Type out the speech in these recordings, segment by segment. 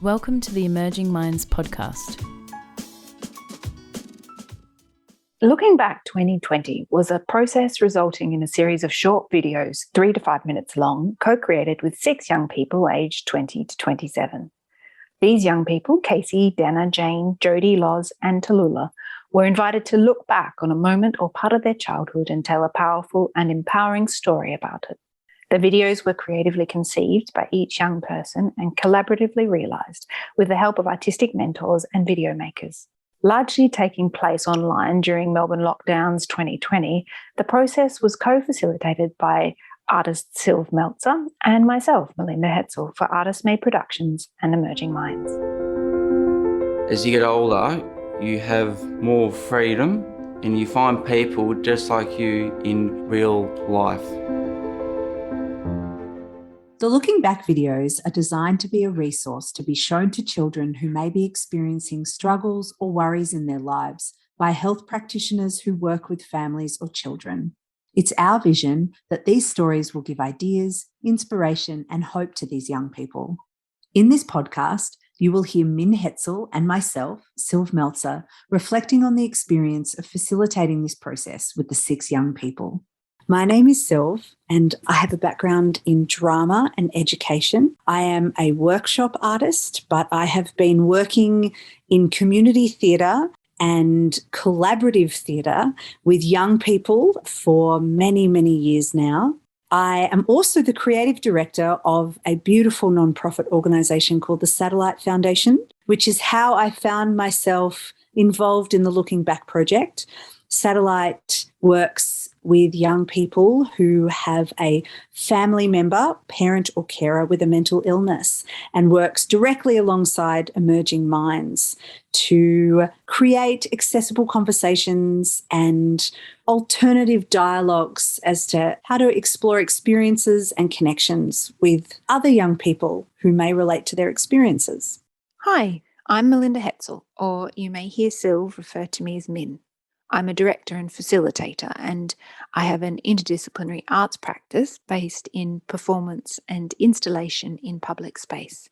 Welcome to the Emerging Minds podcast. Looking back, 2020 was a process resulting in a series of short videos, 3 to 5 minutes long, co-created with 6 young people aged 20 to 27. These young people, Casey, Dana, Jane, Jodie, Loz, and Tallulah, were invited to look back on a moment or part of their childhood and tell a powerful and empowering story about it. The videos were creatively conceived by each young person and collaboratively realised with the help of artistic mentors and video makers. Largely taking place online during Melbourne lockdowns 2020, the process was co-facilitated by artist Sylvie Meltzer and myself, Melinda and Hetzel, for Artist Made Productions and Emerging Minds. As you get older, you have more freedom and you find people just like you in real life. The Looking Back videos are designed to be a resource to be shown to children who may be experiencing struggles or worries in their lives by health practitioners who work with families or children. It's our vision that these stories will give ideas, inspiration, and hope to these young people. In this podcast, you will hear Min Hetzel and myself, Sylvie Meltzer, reflecting on the experience of facilitating this process with the 6 young people. My name is Sylvie and I have a background in drama and education. I am a workshop artist, but I have been working in community theatre and collaborative theatre with young people for many, many years now. I am also the creative director of a beautiful nonprofit organisation called the Satellite Foundation, which is how I found myself involved in the Looking Back project. Satellite works with young people who have a family member, parent or carer with a mental illness, and works directly alongside Emerging Minds to create accessible conversations and alternative dialogues as to how to explore experiences and connections with other young people who may relate to their experiences. Hi, I'm Melinda Hetzel, or you may hear Sylvie refer to me as Min. I'm a director and facilitator, and I have an interdisciplinary arts practice based in performance and installation in public space,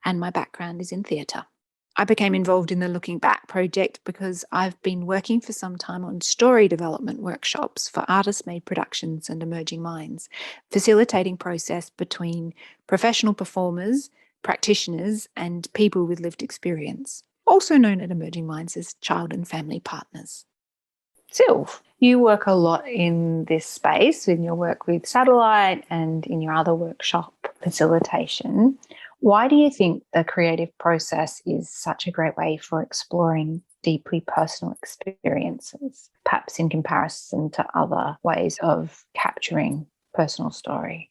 and my background is in theatre. I became involved in the Looking Back project because I've been working for some time on story development workshops for Artist Made Productions and Emerging Minds, facilitating process between professional performers, practitioners, and people with lived experience, also known at Emerging Minds as child and family partners. Sylvie, you work a lot in this space in your work with Satellite and in your other workshop facilitation. Why do you think the creative process is such a great way for exploring deeply personal experiences, perhaps in comparison to other ways of capturing personal story?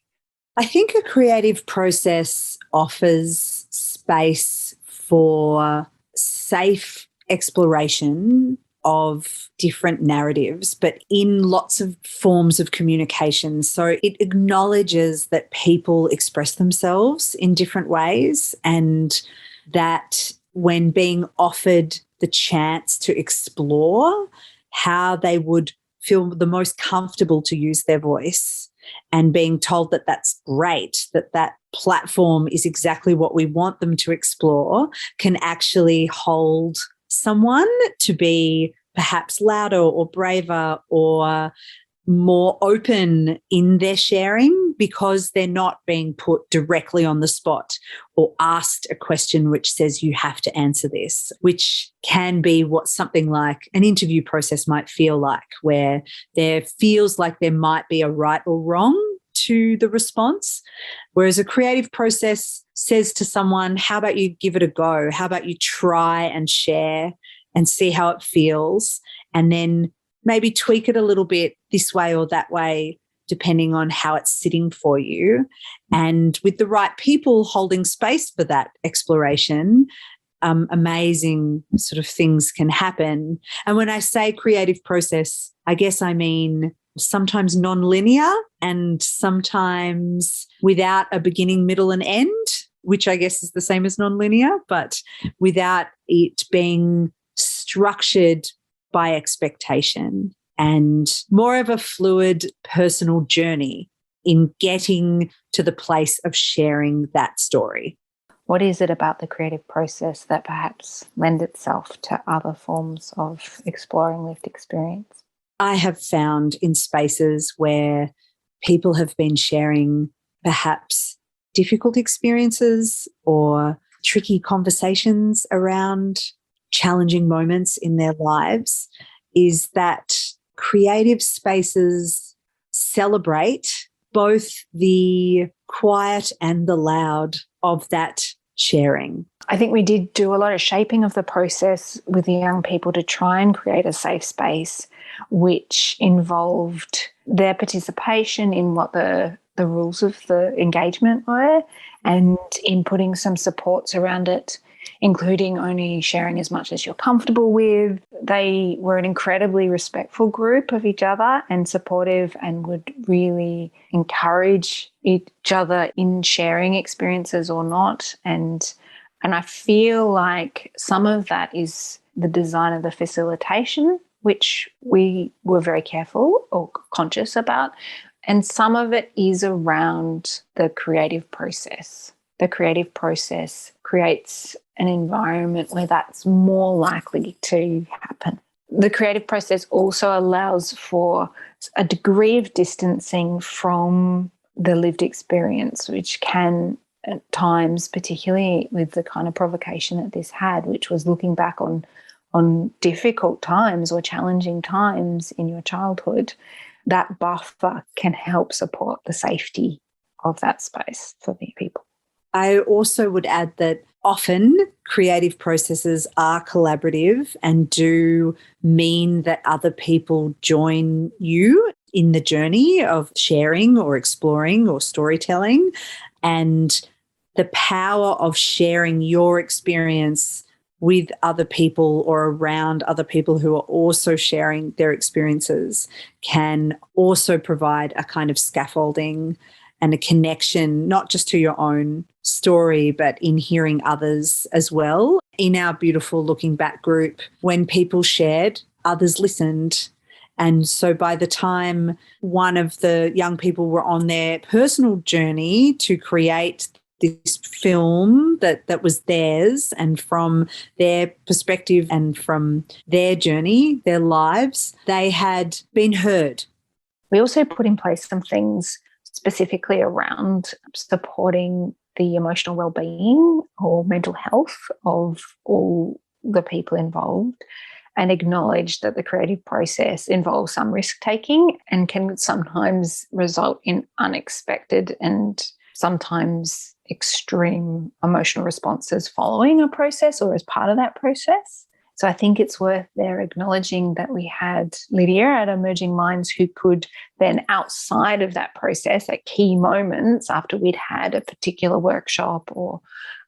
I think a creative process offers space for safe exploration of different narratives, but in lots of forms of communication. So it acknowledges that people express themselves in different ways, and that when being offered the chance to explore how they would feel the most comfortable to use their voice, and being told that that's great, that that platform is exactly what we want them to explore, can actually hold someone to be perhaps louder or braver or more open in their sharing because they're not being put directly on the spot or asked a question which says you have to answer this, which can be what something like an interview process might feel like, where there feels like there might be a right or wrong to the response. Whereas a creative process says to someone, how about you give it a go? How about you try and share and see how it feels, and then maybe tweak it a little bit this way or that way, depending on how it's sitting for you. And with the right people holding space for that exploration, amazing sort of things can happen. And when I say creative process, I guess I mean sometimes non-linear and sometimes without a beginning, middle, and end, which I guess is the same as non-linear, but without it being structured by expectation, and more of a fluid personal journey in getting to the place of sharing that story. What is it about the creative process that perhaps lends itself to other forms of exploring lived experience? I have found in spaces where people have been sharing perhaps difficult experiences or tricky conversations around challenging moments in their lives is that creative spaces celebrate both the quiet and the loud of that sharing. I think we did do a lot of shaping of the process with the young people to try and create a safe space, which involved their participation in what the rules of the engagement were, and in putting some supports around it, including only sharing as much as you're comfortable with. They were an incredibly respectful group of each other and supportive, and would really encourage each other in sharing experiences or not. And I feel like some of that is the design of the facilitation, which we were very careful or conscious about. And some of it is around the creative process. The creative process creates an environment where that's more likely to happen. The creative process also allows for a degree of distancing from the lived experience, which can at times, particularly with the kind of provocation that this had, which was looking back on difficult times or challenging times in your childhood, that buffer can help support the safety of that space for the people. I also would add that often creative processes are collaborative and do mean that other people join you in the journey of sharing or exploring or storytelling. And the power of sharing your experience with other people or around other people who are also sharing their experiences can also provide a kind of scaffolding and a connection, not just to your own story, but in hearing others as well. In our beautiful Looking Back group, when people shared, others listened. And so by the time one of the young people were on their personal journey to create this film that was theirs and from their perspective and from their journey, their lives, they had been heard. We also put in place some things specifically around supporting the emotional well-being or mental health of all the people involved, and acknowledge that the creative process involves some risk-taking and can sometimes result in unexpected and sometimes extreme emotional responses following a process or as part of that process. So I think it's worth there acknowledging that we had Lydia at Emerging Minds who could then, outside of that process, at key moments after we'd had a particular workshop or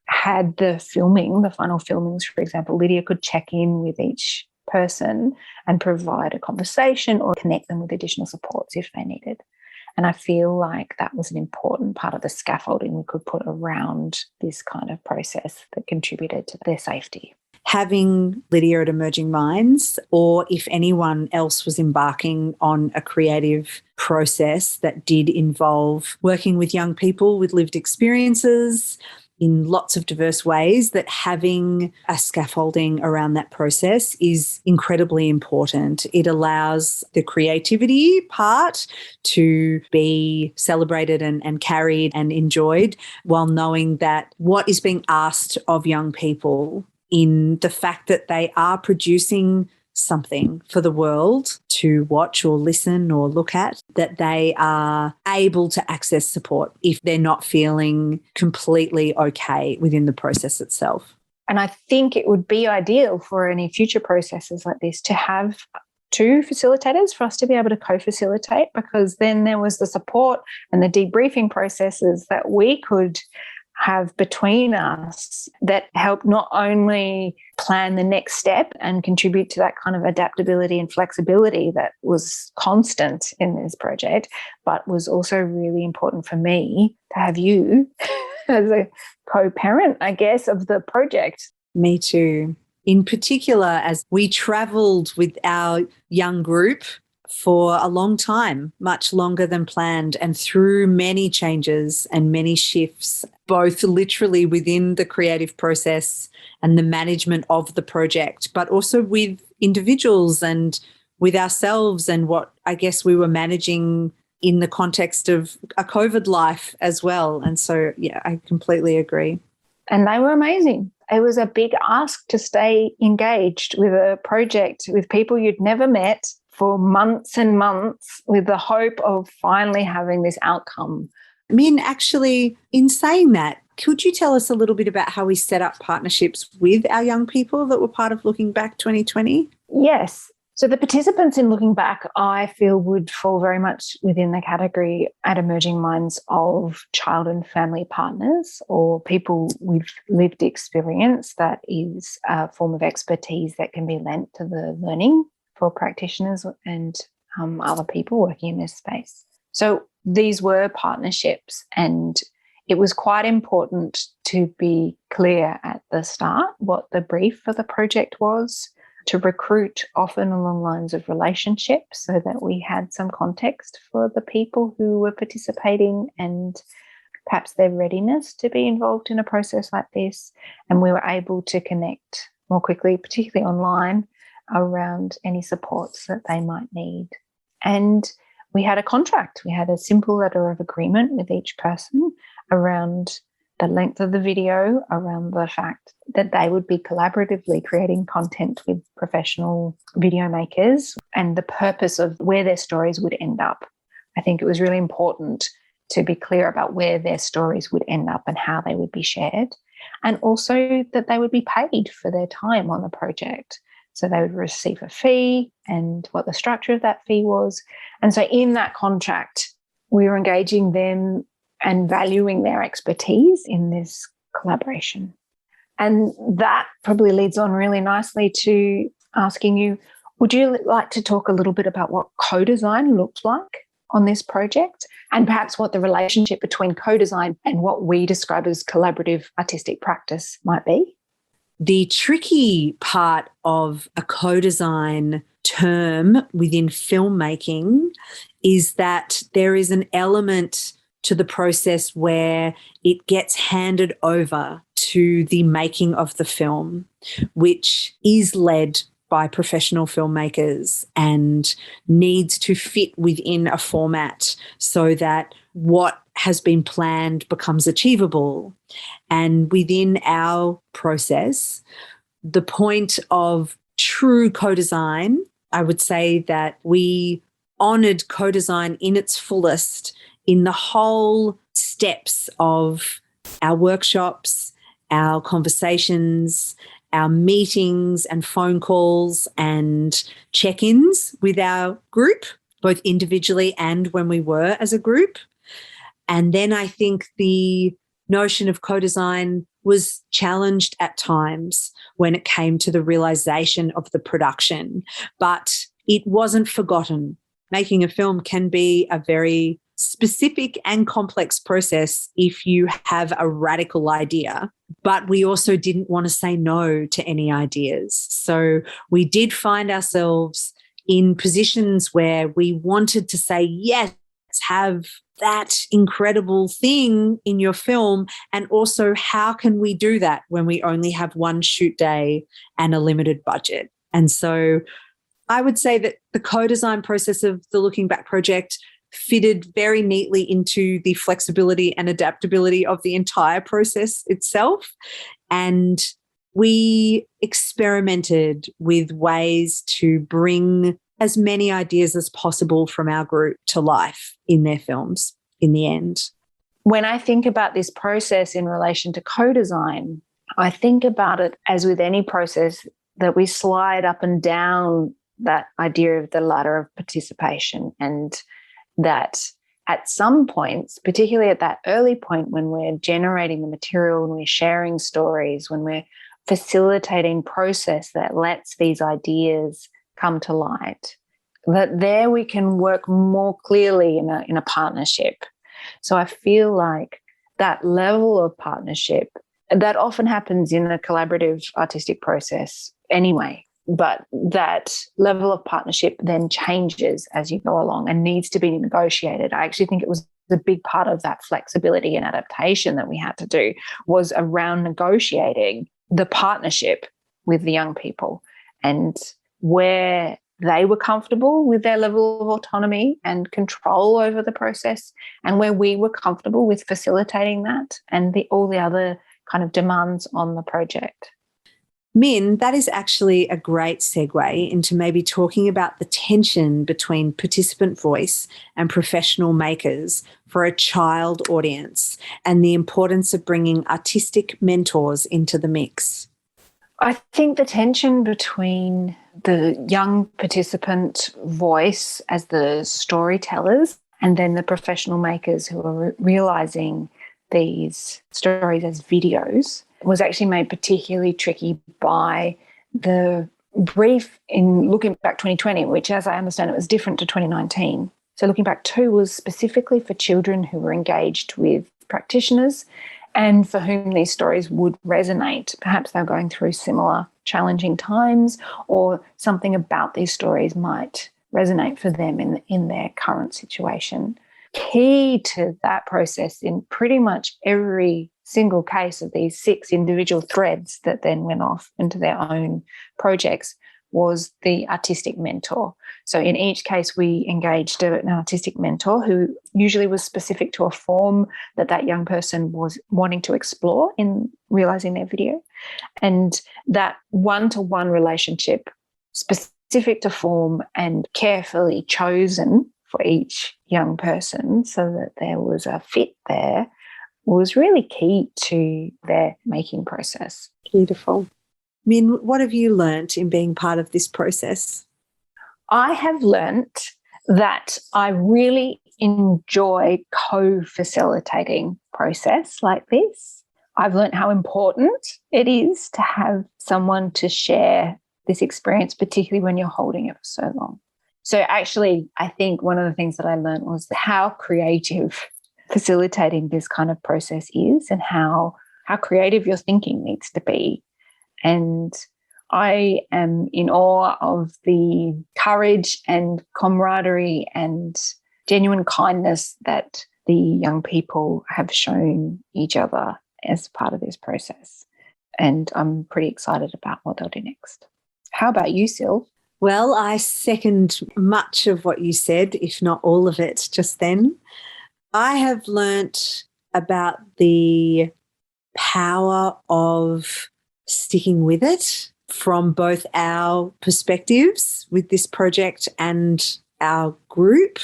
had the filming, the final filmings, for example, Lydia could check in with each person and provide a conversation or connect them with additional supports if they needed. And I feel like that was an important part of the scaffolding we could put around this kind of process that contributed to their safety. Having Lydia at Emerging Minds, or if anyone else was embarking on a creative process that did involve working with young people with lived experiences in lots of diverse ways, that having a scaffolding around that process is incredibly important. It allows the creativity part to be celebrated and carried and enjoyed, while knowing that what is being asked of young people in the fact that they are producing something for the world to watch or listen or look at, that they are able to access support if they're not feeling completely okay within the process itself. And I think it would be ideal for any future processes like this to have two facilitators for us to be able to co-facilitate, because then there was the support and the debriefing processes that we could have between us that help not only plan the next step and contribute to that kind of adaptability and flexibility that was constant in this project, but was also really important for me to have you as a co-parent, I guess, of the project. Me too. In particular, as we travelled with our young group for a long time, much longer than planned, and through many changes and many shifts, both literally within the creative process and the management of the project, but also with individuals and with ourselves and what I guess we were managing in the context of a COVID life as well. And so, yeah, I completely agree. And they were amazing. It was a big ask to stay engaged with a project with people you'd never met for months and months with the hope of finally having this outcome. Min, actually, in saying that, could you tell us a little bit about how we set up partnerships with our young people that were part of Looking Back 2020? Yes. So the participants in Looking Back, I feel, would fall very much within the category at Emerging Minds of child and family partners or people with lived experience that is a form of expertise that can be lent to the learning for practitioners and other people working in this space. So these were partnerships, and it was quite important to be clear at the start what the brief for the project was, to recruit often along lines of relationships so that we had some context for the people who were participating and perhaps their readiness to be involved in a process like this. And we were able to connect more quickly, particularly online, around any supports that they might need. And we had a contract. We had a simple letter of agreement with each person around the length of the video, around the fact that they would be collaboratively creating content with professional video makers and the purpose of where their stories would end up. I think it was really important to be clear about where their stories would end up and how they would be shared, and also that they would be paid for their time on the project. So they would receive a fee and what the structure of that fee was. And so in that contract, we were engaging them and valuing their expertise in this collaboration. And that probably leads on really nicely to asking you, would you like to talk a little bit about what co-design looked like on this project, and perhaps what the relationship between co-design and what we describe as collaborative artistic practice might be? The tricky part of a co-design term within filmmaking is that there is an element to the process where it gets handed over to the making of the film, which is led by professional filmmakers and needs to fit within a format so that what has been planned becomes achievable. And within our process, the point of true co-design, I would say that we honoured co-design in its fullest in the whole steps of our workshops, our conversations, our meetings and phone calls and check-ins with our group, both individually and when we were as a group. And then I think the notion of co-design was challenged at times when it came to the realisation of the production, but it wasn't forgotten. Making a film can be a very specific and complex process if you have a radical idea, but we also didn't want to say no to any ideas. So we did find ourselves in positions where we wanted to say, yes, have that incredible thing in your film, and also how can we do that when we only have one shoot day and a limited budget? And so I would say that the co-design process of the Looking Back project fitted very neatly into the flexibility and adaptability of the entire process itself. And we experimented with ways to bring as many ideas as possible from our group to life in their films in the end. When I think about this process in relation to co-design, I think about it as with any process that we slide up and down that idea of the ladder of participation, and that at some points, particularly at that early point when we're generating the material, when we're sharing stories, when we're facilitating process that lets these ideas come to light, that there we can work more clearly in a partnership. So I feel like that level of partnership that often happens in a collaborative artistic process anyway, but that level of partnership then changes as you go along and needs to be negotiated. I actually think it was the big part of that flexibility and adaptation that we had to do was around negotiating the partnership with the young people and where they were comfortable with their level of autonomy and control over the process, and where we were comfortable with facilitating that and all the other kind of demands on the project. Min, that is actually a great segue into maybe talking about the tension between participant voice and professional makers for a child audience and the importance of bringing artistic mentors into the mix. I think the tension between the young participant voice as the storytellers and then the professional makers who are realising these stories as videos was actually made particularly tricky by the brief in Looking Back 2020, which, as I understand it, was different to 2019. So Looking Back 2 was specifically for children who were engaged with practitioners and for whom these stories would resonate. Perhaps they're going through similar challenging times, or something about these stories might resonate for them in their current situation. Key to that process in pretty much every single case of these 6 individual threads that then went off into their own projects was the artistic mentor. So in each case, we engaged an artistic mentor who usually was specific to a form that young person was wanting to explore in realising their video. And that one-to-one relationship, specific to form and carefully chosen for each young person so that there was a fit there, was really key to their making process. Beautiful. Min, what have you learnt in being part of this process? I have learnt that I really enjoy co-facilitating process like this. I've learnt how important it is to have someone to share this experience, particularly when you're holding it for so long. So actually, I think one of the things that I learnt was how creative facilitating this kind of process is, and how creative your thinking needs to be. And I am in awe of the courage and camaraderie and genuine kindness that the young people have shown each other as part of this process. And I'm pretty excited about what they'll do next. How about you, Syl? Well, I second much of what you said, if not all of it just then. I have learnt about the power of sticking with it from both our perspectives with this project and our group.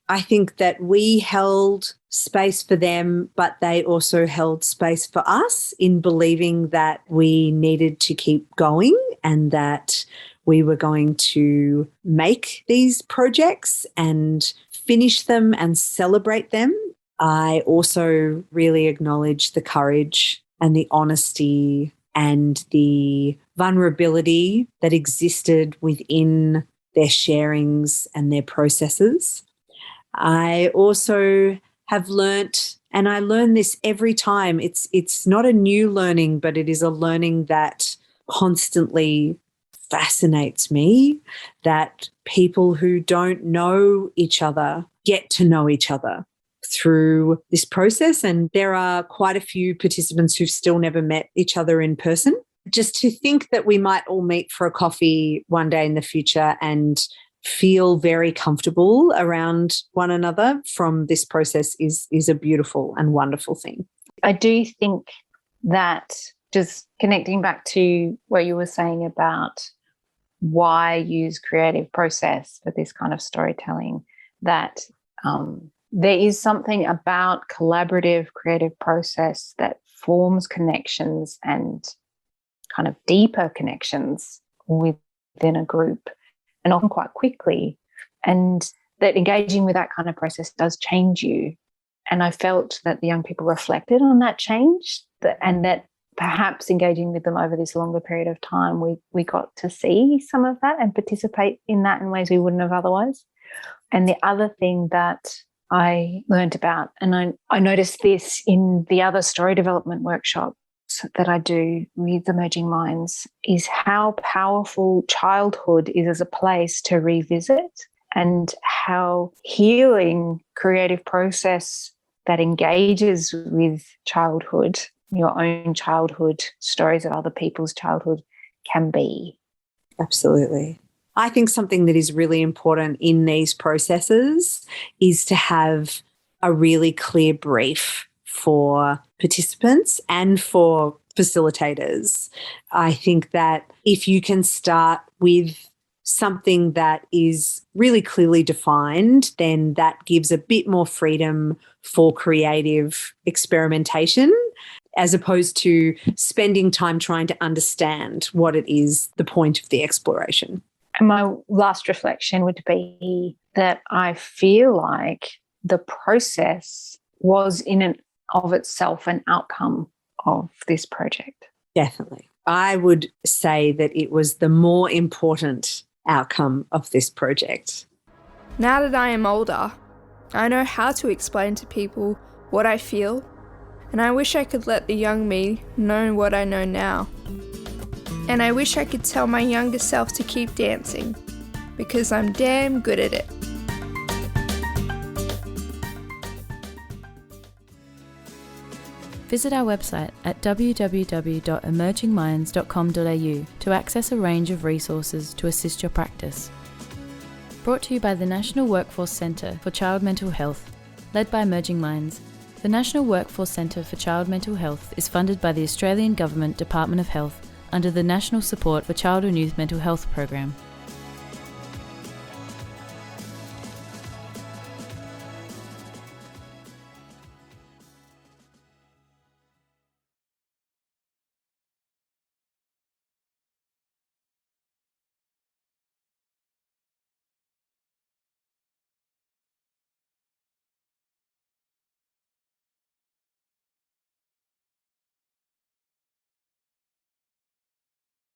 I think that we held space for them, but they also held space for us in believing that we needed to keep going and that we were going to make these projects and finish them and celebrate them. I also really acknowledge the courage and the honesty and the vulnerability that existed within their sharings and their processes. I also have learnt, and I learn this every time, it's not a new learning, but it is a learning that constantly fascinates me, that people who don't know each other get to know each other through this process. And there are quite a few participants who've still never met each other in person. Just to think that we might all meet for a coffee one day in the future and feel very comfortable around one another from this process is a beautiful and wonderful thing. I do think that, just connecting back to what you were saying about why use creative process for this kind of storytelling, that there is something about collaborative creative process that forms connections and kind of deeper connections within a group, and often quite quickly, and that engaging with that kind of process does change you. And I felt that the young people reflected on that change, and that perhaps engaging with them over this longer period of time, we got to see some of that and participate in that in ways we wouldn't have otherwise. And the other thing that I learned about, and I noticed this in the other story development workshops talks that I do with Emerging Minds is how powerful childhood is as a place to revisit, and how healing creative process that engages with childhood, your own childhood, stories of other people's childhood can be. Absolutely. I think something that is really important in these processes is to have a really clear brief for participants and for facilitators. I think that if you can start with something that is really clearly defined, then that gives a bit more freedom for creative experimentation, as opposed to spending time trying to understand what it is, the point of the exploration. And my last reflection would be that I feel like the process was in and of itself an outcome of this project. Definitely. I would say that it was the more important outcome of this project. Now that I am older, I know how to explain to people what I feel, and I wish I could let the young me know what I know now. And I wish I could tell my younger self to keep dancing, because I'm damn good at it. Visit our website at www.emergingminds.com.au to access a range of resources to assist your practice. Brought to you by the National Workforce Centre for Child Mental Health, led by Emerging Minds. The National Workforce Centre for Child Mental Health is funded by the Australian Government Department of Health under the National Support for Child and Youth Mental Health Program.